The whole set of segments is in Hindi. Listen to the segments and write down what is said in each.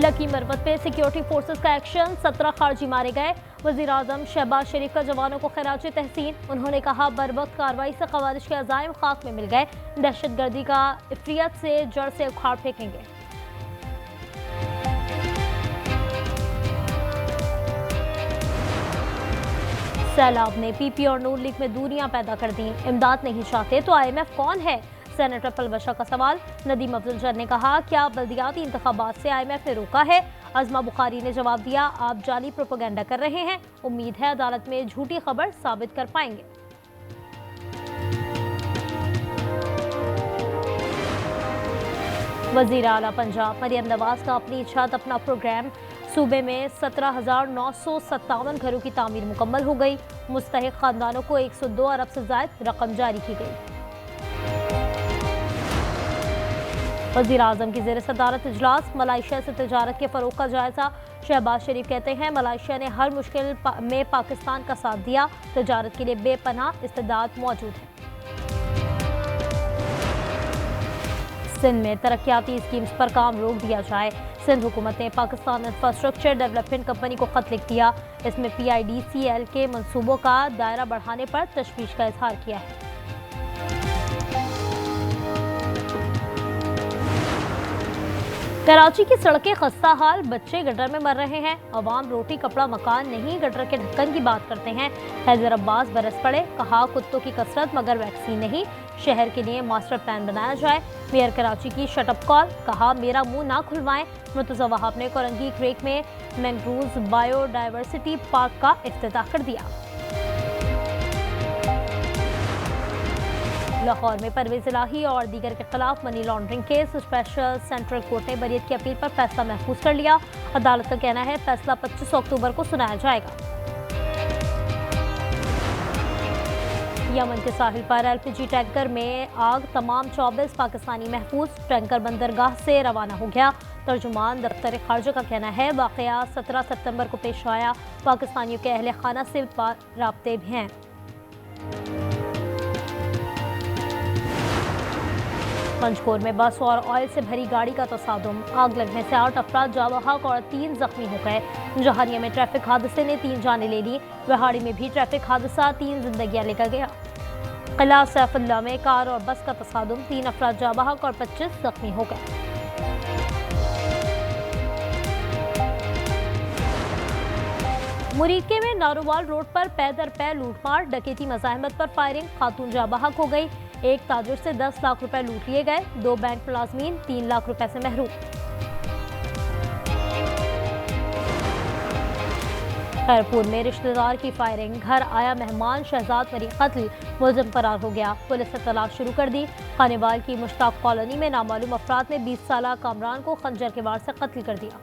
लकी मरवत पे सिक्योरिटी फोर्सेस का एक्शन, 17 खारजी मारे गए। वज़ीर-ए-आज़म शहबाज शरीफ का जवानों को खिराज तहसीन। उन्होंने कहा बरवक्त कार्रवाई से ख़वारिज के अज़ाइम खाक में मिल गए, दहशतगर्दी का इफ़रियत से जड़ से उखाड़ फेंकेंगे। सैलाब ने पीपी और नून लीग में दूरियां पैदा कर दी, इमदाद नहीं चाहते तो IMF कौन है? सेनेटर पलवशा का सवाल। नदीम अफजल जर ने कहा क्या बल्दियाती इंतखाबात से IMF ने रोका है? अज़मा बुखारी ने जवाब दिया आप जाली प्रोपेगेंडा कर रहे हैं, उम्मीद है अदालत में झूठी खबर साबित कर पाएंगे। वज़ीर आला पंजाब मरियम नवाज का अपनी छत अपना प्रोग्राम। सूबे में 17,957 घरों की तामीर मुकम्मल हो गई। मुस्तहिक खानदानों को 102 अरब से ज़ायद रकम जारी की गई। वज़ीर-ए-आज़म की ज़ेर सदारत इजलास, मलाइशिया से तिजारत के फ़रोग़ का जायज़ा। शहबाज शरीफ कहते हैं मलाइशिया ने हर मुश्किल में पाकिस्तान का साथ दिया, तिजारत के लिए बेपनाह इस्तेदाद मौजूद है। सिंध में तरक्याती स्कीम्स पर काम रोक दिया जाए। सिंध हुकूमत ने पाकिस्तान इंफ्रास्ट्रक्चर डेवलपमेंट कंपनी को खत लिख दिया। इसमें PIDCL के मंसूबों का दायरा बढ़ाने पर तशवीश का इजहार किया है। कराची की सड़कें खस्ता हाल, बच्चे गटर में मर रहे हैं। अवाम रोटी कपड़ा मकान नहीं, गटर के ढक्कन की बात करते हैं। हैदर अब्बास बरस पड़े, कहा कुत्तों की कसरत मगर वैक्सीन नहीं, शहर के लिए मास्टर प्लान बनाया जाए। मेयर कराची की शटअप कॉल, कहा मेरा मुंह ना खुलवाएं। मुर्तज़ा वहाब ने कोरंगी क्रेक में मैंग्रोव्स बायोडाइवर्सिटी पार्क का इफ्तिताह कर दिया। लाहौर में परवेज इलाही और दीगर के खिलाफ money laundering case, special central court ने बरीयत की अपील पर फैसला महफूज कर लिया। अदालत का कहना है फैसला 25 अक्टूबर को सुनाया जाएगा। यमन के साहिल पर LPG टैंकर में आग, तमाम 24 पाकिस्तानी महफूज। टैंकर बंदरगाह से रवाना हो गया। तर्जुमान दफ्तर खारजा का कहना है वाक़या 17 सितंबर को पेश आया। पाकिस्तानियों के अहले खाना से राब्ते भी हैं। पंचकोर में बस और ऑयल से भरी गाड़ी का तसादुम, आग लगने से 8 अफराद जाँ बहक और 3 जख्मी हो गए। जहानिया में ट्रैफिक हादसे ने 3 जानें ले ली। वहाड़ी में भी ट्रैफिक हादसा, 3 जिंदगियां लेकर गया। किला सैफुल्लाह में कार और बस का तसादुम, 3 अफराद जाँ बहक और 25 जख्मी हो गए। मुरीके में नारोवाल रोड पर पैदर पै लूटमार, डकैती मज़ाहमत पर फायरिंग, खातून जाँ बहक हो गई। एक ताजिर से 10 लाख रुपए लूट लिए गए। 2 बैंक मुलाजमीन 3 लाख रुपए से महरूम। खैरपुर में रिश्तेदार की फायरिंग, घर आया मेहमान शहजाद मरी कत्ल, मुलजिम फरार हो गया। पुलिस ने तलाश शुरू कर दी। खानेवाल की मुश्ताक कॉलोनी में नामालूम अफराद ने 20 साला कामरान को खंजर के वार से कत्ल कर दिया।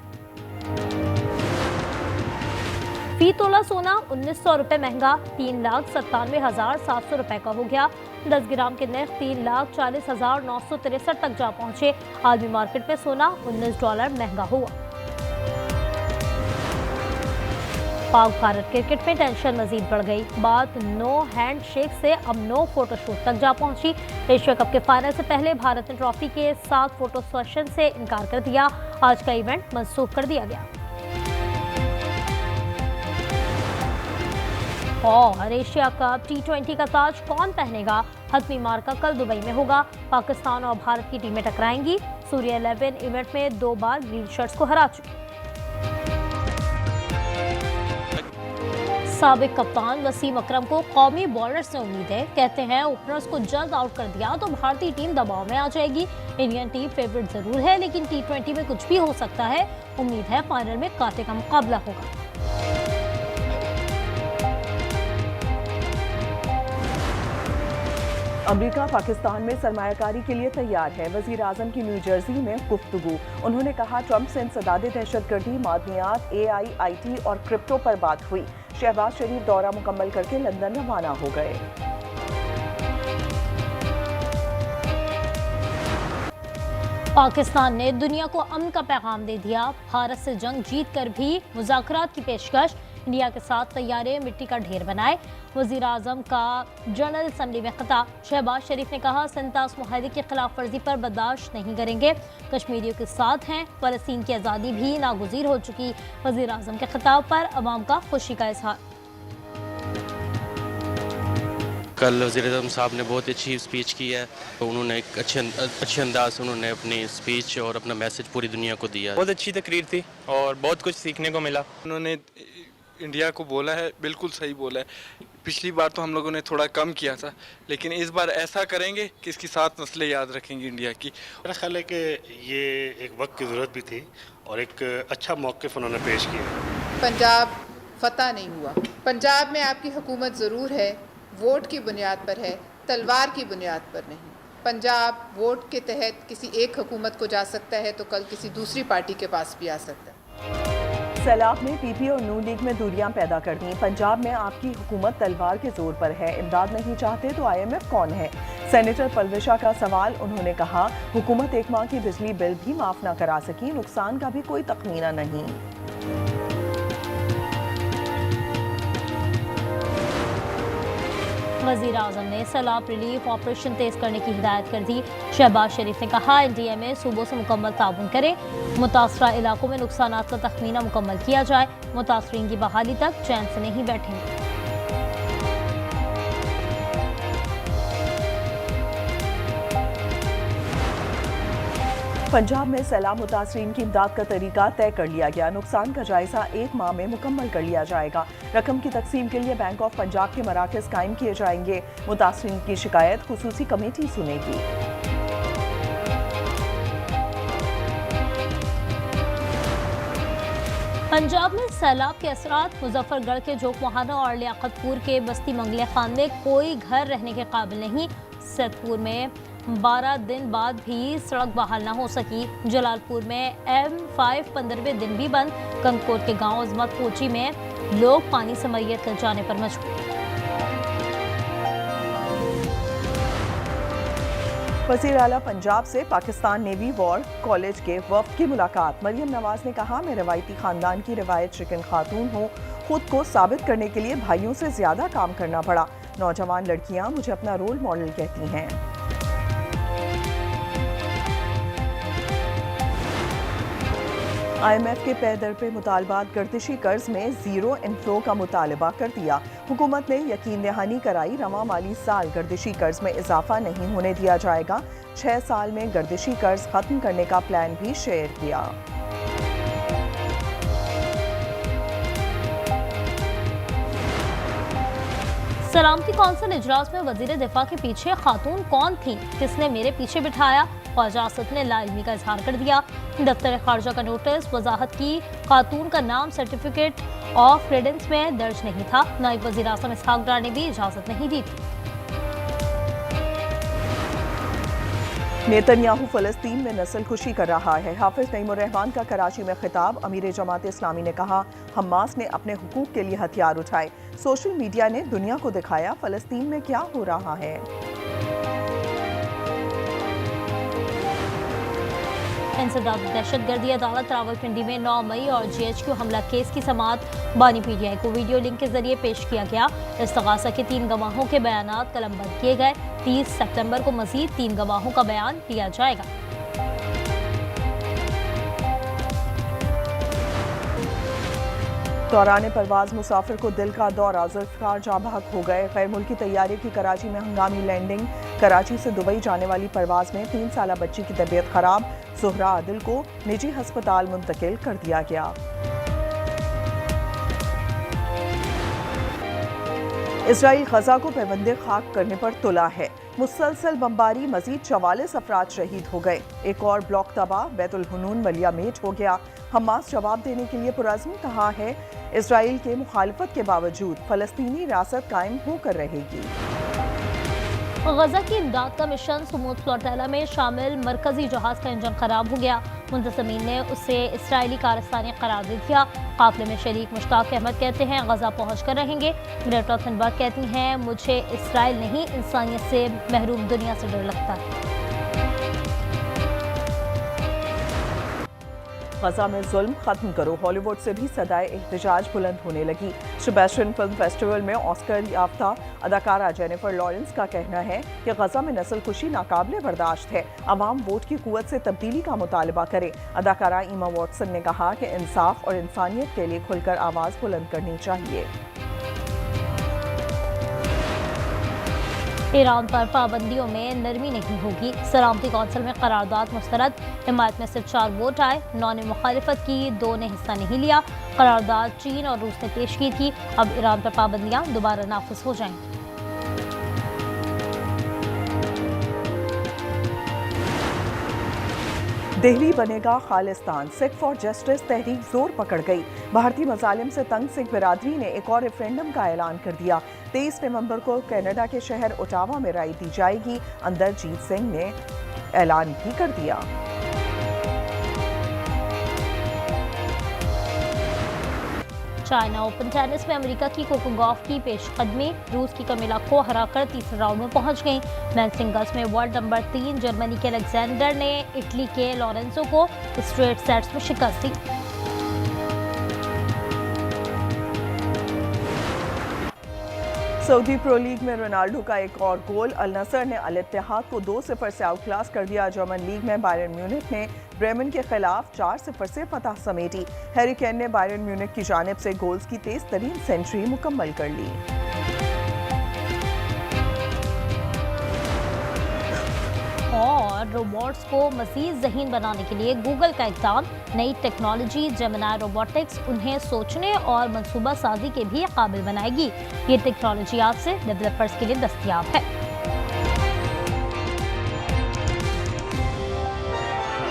फी तोला सोना 1900 रुपए महंगा, 3,97,700 रुपए का हो गया। 10 ग्राम के नर्ख 3,40,963 तक जा पहुंचे। आलमी मार्केट में सोना $19 महंगा हुआ। पाक भारत क्रिकेट में टेंशन मजीद बढ़ गई। बात नो हैंड शेक से अब नो फोटोशूट तक जा पहुंची। एशिया कप के फाइनल से पहले भारत ने ट्रॉफी के 7 फोटो सेशन से इनकार कर दिया। आज का इवेंट मंसूख कर दिया गया। और एशिया कप T20 का ताज कौन पहनेगा? हतमी मार्का कल दुबई में होगा। पाकिस्तान और भारत की टीमें टकराएंगी। सूर्य 11 इवेंट में 2 बार ग्रीन शर्ट्स को हरा चुकी। साबिक कप्तान वसीम अकरम को कौमी बॉलर से उम्मीद है। कहते हैं ओपनर्स को जल्द आउट कर दिया तो भारतीय टीम दबाव में आ जाएगी। इंडियन टीम फेवरेट जरूर है लेकिन T20 में कुछ भी हो सकता है। उम्मीद है फाइनल में कांटे का मुकाबला होगा। अमेरिका पाकिस्तान में सरमायाकारी के लिए तैयार है। वज़ीर-ए-आज़म की न्यू जर्सी में गुफ्तगू। उन्होंने कहा ट्रंप से इंसदाद दहशतगर्दी, मादनियात, AI, IT और क्रिप्टो पर बात हुई। शहबाज शरीफ दौरा मुकम्मल करके लंदन रवाना हो गए। पाकिस्तान ने दुनिया को अमन का पैगाम दे दिया। भारत से जंग जीत कर भी मुज़ाकरात की पेशकश। इंडिया के साथ तैयारे मिट्टी का ढेर बनाए। वजीर आजम का जनरल असम्बली में खिताब। शहबाज शरीफ ने कहा, सिंतास मुआहदे की खिलाफ वर्जी पर बर्दाश्त नहीं करेंगे, कश्मीरियों के साथ हैं, फलस्तीन की आज़ादी भी नागुज़ीर हो चुकी। वजीर आजम के खिताब पर अवाम का खुशी का इजहार। कल वज़ीर-ए-आज़म साहब ने बहुत अच्छी स्पीच की है, तो उन्होंने एक अच्छे अंदाज से उन्होंने अपनी स्पीच और अपना मैसेज पूरी दुनिया को दिया। बहुत अच्छी तकरीर थी और बहुत कुछ सीखने को मिला। उन्होंने इंडिया को बोला है, बिल्कुल सही बोला है। पिछली बार तो हम लोगों ने थोड़ा कम किया था, लेकिन इस बार ऐसा करेंगे कि इसकी 7 नस्लें याद रखेंगी इंडिया की। मेरा ख्याल है कि ये एक वक्त की ज़रूरत भी थी और एक अच्छा मौक़िफ़ उन्होंने पेश किया। पंजाब फतह नहीं हुआ। पंजाब में आपकी हुकूमत ज़रूर है, वोट की बुनियाद पर है, तलवार की बुनियाद पर नहीं। पंजाब वोट के तहत किसी एक हुकूमत को जा सकता है तो कल किसी दूसरी पार्टी के पास भी आ सकता है। सैलाब में पीपी और नून लीग में दूरियां पैदा कर दी। पंजाब में आपकी हुकूमत तलवार के जोर पर है, इमदाद नहीं चाहते तो IMF कौन है? सेनेटर पलविशा का सवाल। उन्होंने कहा, हुकूमत 1 माह की बिजली बिल भी माफ न करा सकी, नुकसान का भी कोई तखमीना नहीं। वज़ीर आज़म ने सैलाब रिलीफ ऑपरेशन तेज करने की हिदायत कर दी। शहबाज शरीफ ने कहा, NDA में सूबों से मुकम्मल ताउन करें, मुतासरा इलाकों में नुकसानात का तखमीना मुकम्मल किया जाए, मुतासरीन की बहाली तक चैन से नहीं बैठेंगे। पंजाब में सैलाब मुतासरीन की इमदाद का तरीका तय कर लिया गया। नुकसान का जायजा 1 माह में मुकम्मल कर लिया जाएगा। रकम की तकसीम के लिए बैंक ऑफ पंजाब के मराकज़ कायम किए जाएंगे। मुतासरीन की शिकायत खुसूसी कमेटी सुनेगी। पंजाब में सैलाब के असरात। मुजफ्फरगढ़ के जोकमोहाना और लियाकतपुर के बस्ती मंगले खान में कोई घर रहने के काबिल नहीं। सैदपुर में 12 दिन बाद भी सड़क बहाल न हो सकी। जलालपुर में M5 15वें दिन भी बंद। कंगकोट के गांव अजमत कोची में लोग पानी से मैयत कर जाने पर मजबूर। वज़ीर आला पंजाब से पाकिस्तान नेवी वॉर कॉलेज के वफ्द की मुलाकात। मरियम नवाज ने कहा, मैं रवायती खानदान की रिवायत शिकन खातून हूँ। खुद को साबित करने के लिए भाइयों से ज्यादा काम करना पड़ा। नौजवान लड़कियां मुझे अपना रोल मॉडल कहती हैं। IMF के पे दर पे मुतालबात। गर्दिशी कर्ज में ज़ीरो इनफ्लो का मुतालबा कर दिया। हुकूमत ने यकीन दहानी कराई, रवा माली साल गर्दिशी कर्ज में इजाफा नहीं होने दिया जाएगा। 6 साल में गर्दिशी कर्ज खत्म करने का प्लान भी शेयर किया। सलामती कौंसिल इजलास में वजीर दिफा के पीछे खातून कौन थी, किसने मेरे पीछे बिठाया? ख्वाजा असद ने लाइल्मी का इजहार कर दिया। दफ्तर खारजा का नोटिस वजाहत की, खातून का नाम सर्टिफिकेट ऑफ क्रेडेंस में दर्ज नहीं था। नायब वजीर आज़म इसहाक डार ने भी इजाजत नहीं दी थी। नेतन्याहू फलस्तीन में नस्ल खुशी कर रहा है। हाफिज नईमुर रहमान का कराची में खिताब। अमीर जमात इस्लामी ने कहा, हमास ने अपने हुकूक के लिए हथियार उठाए। सोशल मीडिया ने दुनिया को दिखाया फलस्तीन में क्या हो रहा है। इंसदाद दहशतगर्दी अदालत रावलपिंडी में 9 मई और GHQ हमला केस की समाअत बानी PTI को वीडियो लिंक के जरिए पेश किया गया। इस्तगासा के 3 गवाहों के बयानात कलमबंद किए गए। 30 सितंबर को मजीद 3 गवाहों का बयान लिया जाएगा। दौरान परवाज मुसाफिर को दिल का दौरा, जुल्फकार जाँ बहक हो गए। गैर मुल्की तैयारी की कराची में हंगामी लैंडिंग। कराची से दुबई जाने वाली परवाज में 3 साला बच्ची की तबीयत खराब। ज़ुहरा आदिल को निजी हस्पताल मुंतकिल कर दिया गया। इसराइल गजा को पैबंदे खाक करने पर तुला है। मुसलसल बमबारी, मजीद 44 अफराद शहीद हो गए। एक और ब्लॉक तबाह, बैतुल हुनून मलिया मेट हो गया। हमास जवाब देने के लिए पुरज़्म कहा है। इसराइल के मुखालफत के बावजूद फलस्तीनी रियासत कायम होकर रहेगी। गजा की इमदाद का मिशन सुमूद फ्लोटेला में शामिल मरकजी जहाज का इंजन खराब हो गया। मुंतजमीन ने उसे इसराइली कारस्तानी करार दे दिया। काफिले में शरीक मुश्ताक अहमद कहते हैं, गजा पहुँच कर रहेंगे। ग्रेटा थनबर्ग कहती हैं, मुझे इसराइल नहीं इंसानियत से महरूम दुनिया से डर लगता है। गजा में जुल्म खत्म करो। हॉलीवुड से भी सदाए एहतजाज बुलंद होने लगी। सेबेस्टियन फिल्म फेस्टिवल में ऑस्कर याफ्ता अदाकारा जेनिफर लॉरेंस का कहना है कि गजा में नस्लकुशी नाकाबिले बर्दाश्त है। अवाम वोट की कुव्वत से तब्दीली का मुतालबा करे। अदाकारा इमा वॉटसन ने कहा कि इंसाफ और इंसानियत के लिए खुलकर आवाज़ बुलंद करनी चाहिए। ईरान पर पाबंदियों में नरमी नहीं होगी। सलामती कौंसिल में करारदाद मुस्तरद। हिमायत में सिर्फ 4 वोट आए। 9 ने मुखालिफत की, 2 ने हिस्सा नहीं लिया। करारदाद चीन और रूस ने पेश की थी। अब ईरान पर पाबंदियां दोबारा नाफिज हो जाएंगी। दिल्ली बनेगा खालिस्तान। सिख फॉर जस्टिस तहरीक जोर पकड़ गई। भारतीय मजालिम से तंग सिख बिरादरी ने एक और रेफरेंडम का ऐलान कर दिया। 23 नवंबर को कनाडा के शहर ओटावा में राय दी जाएगी। अंदरजीत सिंह ने ऐलान भी कर दिया। चाइना ओपन टेनिस में अमेरिका की कोको गॉफ की पेशकदमी। रूस की कमिला को हराकर तीसरे राउंड में पहुंच गई। मेंस सिंगल्स में वर्ल्ड नंबर 3 जर्मनी के अलेक्जेंडर ने इटली के लॉरेंसो को स्ट्रेट सेट्स में शिकस्त दी। सऊदी प्रो लीग में रोनाल्डो का एक और गोल। अल नसर ने अल इत्तेहाद को 2-0 से आउटक्लास कर दिया। जर्मन लीग में बायरन म्यूनिख ने ब्रेमेन के खिलाफ 4-0 से फतह समेटी। हैरी केन ने बायरन म्यूनिख की जानिब से गोल्स की तेज तरीन सेंचुरी मुकम्मल कर ली। और रोबोट्स को मज़ीद ज़हीन बनाने के लिए गूगल का इक़दाम। नई टेक्नोलॉजी जेमिनी रोबोटिक्स उन्हें सोचने और मंसूबा साजी के भी काबिल बनाएगी। ये टेक्नोलॉजी आज से डेवलपर्स के लिए दस्तयाब है।